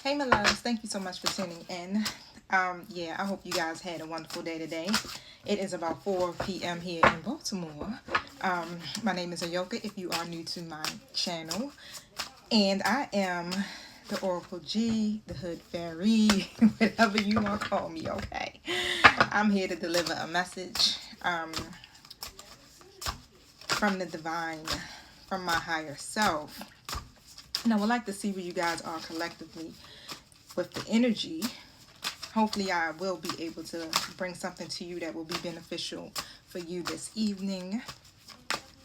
Hey, my loves. Thank you so much for tuning in. Yeah, I hope you guys had a wonderful day today. It is about 4 p.m. here in Baltimore. My name is Ayoka if you are new to my channel. And I am the Oracle G, the Hood Fairy, whatever you want to call me, okay? I'm here to deliver a message from the divine, from my higher self. And I would like to see where you guys are collectively with the energy. Hopefully I will be able to bring something to you that will be beneficial for you this evening.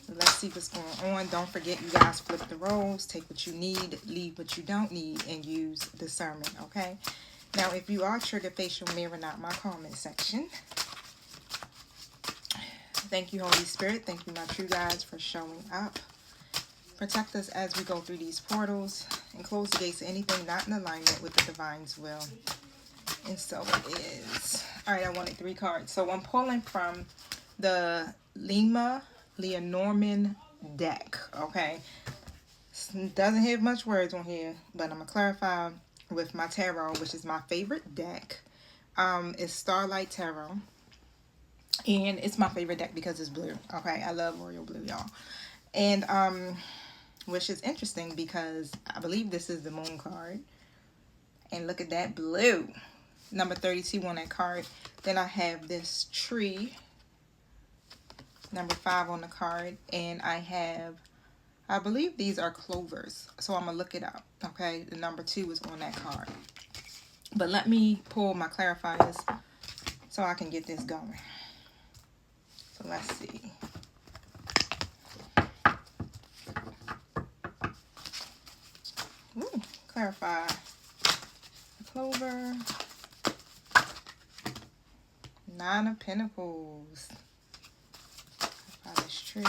So let's see what's going on. Don't forget, you guys, flip the roles. Take what you need, leave what you don't need, and use discernment, okay? Now, if you are triggered, facial mirror, not my comment section. Thank you, Holy Spirit. Thank you, my true guides, for showing up. Protect us as we go through these portals and close the gates to anything not in alignment with the divine's will. And so it is. All right, I wanted 3 cards. So I'm pulling from the Lenormand deck, okay? Doesn't have much words on here, but I'm going to clarify with my tarot, which is my favorite deck. It's Starlight Tarot. And it's my favorite deck because it's blue, okay? I love royal blue, y'all. And which is interesting because I believe this is the moon card. And look at that blue. Number 32 on that card. Then I have this tree. Number 5 on the card. And I have, I believe these are clovers. So I'm going to look it up, okay? The number 2 is on that card. But let me pull my clarifiers so I can get this going. So let's see. Ooh, clarify the clover. 9 of Pentacles. Clarify this tree.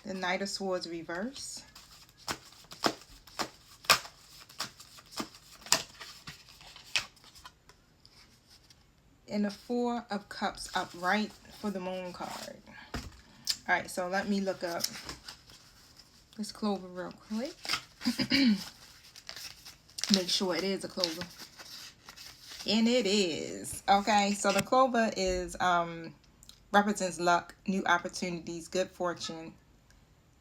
The Knight of Swords reverse. And the 4 of Cups upright for the moon card. Alright, so let me look up this clover real quick. Make sure it is a clover. And it is. Okay, so the clover is represents luck, new opportunities, good fortune,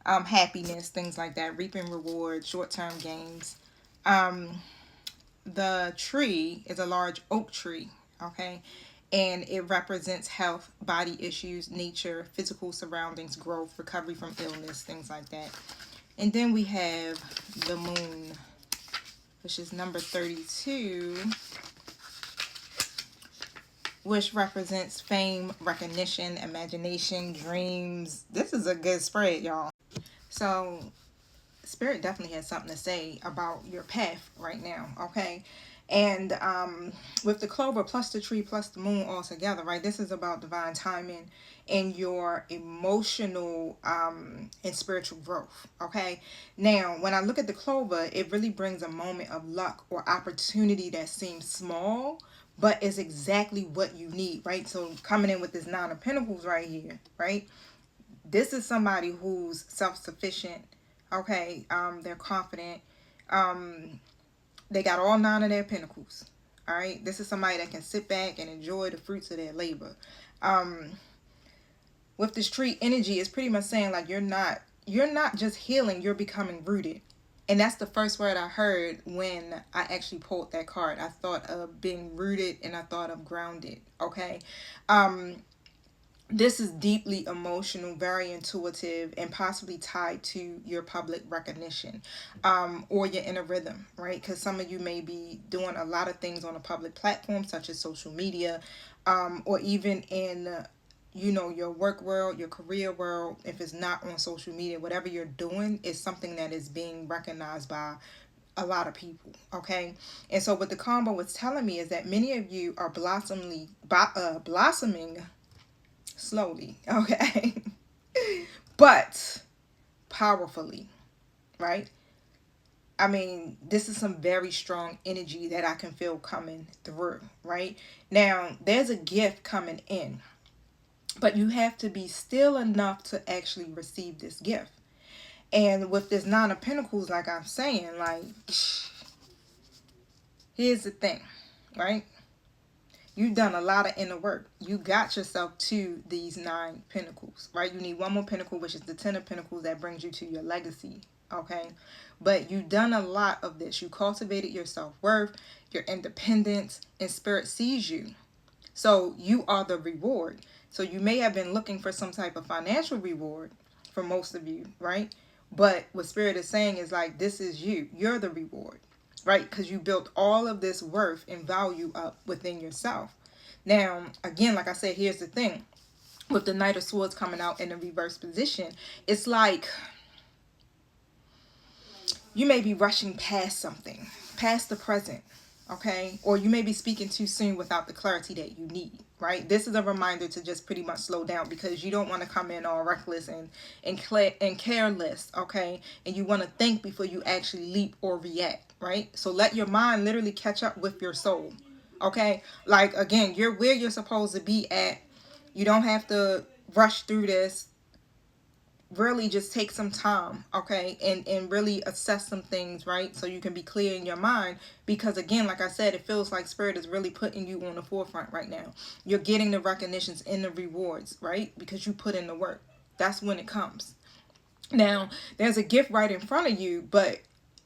happiness, things like that, reaping rewards, short-term gains. The tree is a large oak tree, okay? And it represents health, body issues, nature, physical surroundings, growth, recovery from illness, things like that. And then we have the moon, which is number 32, which represents fame, recognition, imagination, dreams. This is a good spread, y'all. So Spirit definitely has something to say about your path right now, okay? And with the clover plus the tree plus the moon all together, right, this is about divine timing and your emotional and spiritual growth, okay? Now, when I look at the clover, it really brings a moment of luck or opportunity that seems small, but is exactly what you need, right? So coming in with this 9 of Pentacles right here, right? This is somebody who's self-sufficient, okay? They're confident. They got all 9 of their pentacles. All right. This is somebody that can sit back and enjoy the fruits of their labor. With this tree energy, it's pretty much saying like you're not just healing, you're becoming rooted. And that's the first word I heard when I actually pulled that card. I thought of being rooted and I thought of grounded. Okay. This is deeply emotional, very intuitive, and possibly tied to your public recognition or your inner rhythm, right? Because some of you may be doing a lot of things on a public platform, such as social media, or even in, you know, your work world, your career world. If it's not on social media, whatever you're doing is something that is being recognized by a lot of people, okay? And so what the combo was telling me is that many of you are blossoming slowly, okay? But powerfully, right? I mean, this is some very strong energy that I can feel coming through, right? Now, there's a gift coming in, but you have to be still enough to actually receive this gift. And with this Nine of Pentacles, like I'm saying, like, here's the thing, right? You've done a lot of inner work. You got yourself to these 9 pentacles, right? You need one more pentacle, which is the 10 of pentacles that brings you to your legacy, okay? But you've done a lot of this. You cultivated your self-worth, your independence, and spirit sees you. So you are the reward. So you may have been looking for some type of financial reward for most of you, right? But what spirit is saying is like, this is you. You're the reward, right? Because you built all of this worth and value up within yourself. Now, again, like I said, here's the thing. With the Knight of Swords coming out in the reverse position, it's like you may be rushing past something, past the present, okay? Or you may be speaking too soon without the clarity that you need, right? This is a reminder to just pretty much slow down, because you don't want to come in all reckless and careless, okay? And you want to think before you actually leap or react, right? So let your mind literally catch up with your soul, okay? Like, again, you're where you're supposed to be at. You don't have to rush through this. Really just take some time, okay, and really assess some things, right? So you can be clear in your mind, because again, like I said, it feels like spirit is really putting you on the forefront right now. You're getting the recognitions and the rewards, right? Because you put in the work. That's when it comes. Now, there's a gift right in front of you, but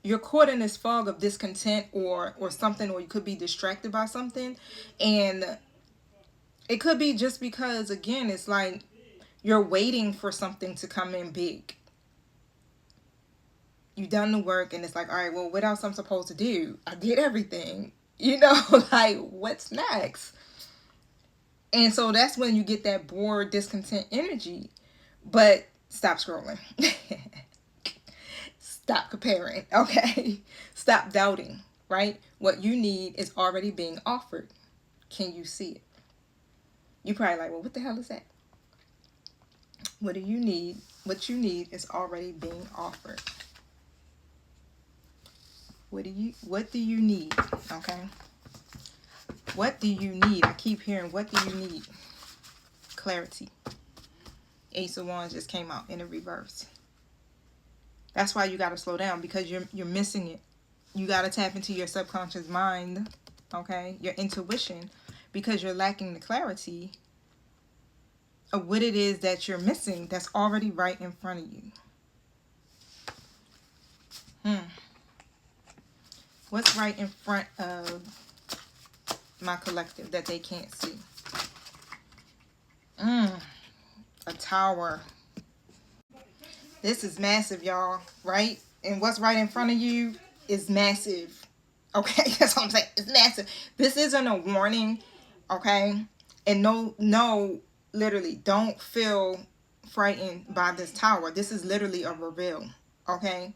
you're caught in this fog of discontent or something, or you could be distracted by something. And it could be just because, again, it's like you're waiting for something to come in big. You've done the work and it's like, all right, well, what else I'm supposed to do? I did everything. You know, like, what's next? And so that's when you get that bored, discontent energy. But stop scrolling. Stop comparing, okay? Stop doubting, right? What you need is already being offered. Can you see it? You're probably like, well, what the hell is that? What do you need? What you need is already being offered. What do you need? Okay. What do you need? I keep hearing, what do you need? Clarity. Ace of Wands just came out in the reverse. That's why you got to slow down, because you're missing it. You got to tap into your subconscious mind, okay? Your intuition, because you're lacking the clarity of what it is that you're missing that's already right in front of you. What's right in front of my collective that they can't see? A Tower. This is massive, y'all, right? And what's right in front of you is massive. Okay, that's what I'm saying. It's massive. This isn't a warning, okay? And no, literally, don't feel frightened by this Tower. This is literally a reveal, okay?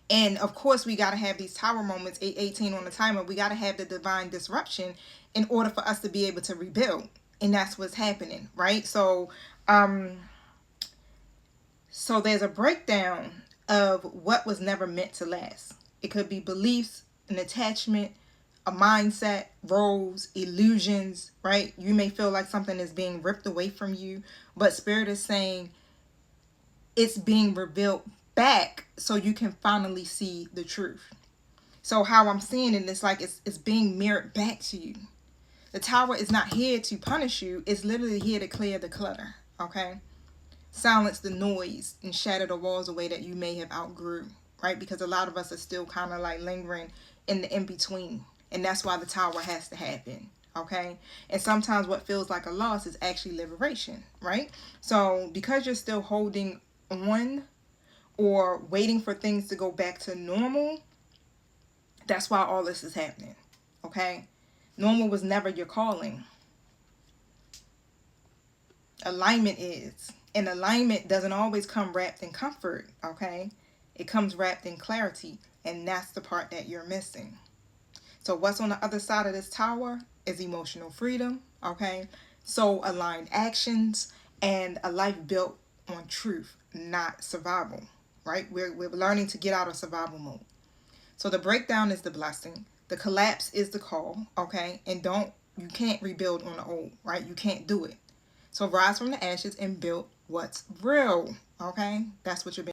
And of course, we got to have these Tower moments, 818 on the timer. We got to have the divine disruption in order for us to be able to rebuild. And that's what's happening, right? So there's a breakdown of what was never meant to last. It could be beliefs, an attachment, a mindset, roles, illusions, right? You may feel like something is being ripped away from you, but Spirit is saying it's being revealed back so you can finally see the truth. So how I'm seeing it is like it's being mirrored back to you. The Tower is not here to punish you. It's literally here to clear the clutter, okay? Silence the noise and shatter the walls away that you may have outgrew, right? Because a lot of us are still kind of like lingering in the in-between. And that's why the Tower has to happen, okay? And sometimes what feels like a loss is actually liberation, right? So because you're still holding on or waiting for things to go back to normal, that's why all this is happening, okay? Normal was never your calling. Alignment is. And alignment doesn't always come wrapped in comfort, okay? It comes wrapped in clarity, and that's the part that you're missing. So what's on the other side of this Tower is emotional freedom, okay? So aligned actions and a life built on truth, not survival, right? We're learning to get out of survival mode. So the breakdown is the blessing. The collapse is the call, okay? And you can't rebuild on the old, right? You can't do it. So rise from the ashes and build what's real, okay? That's what you're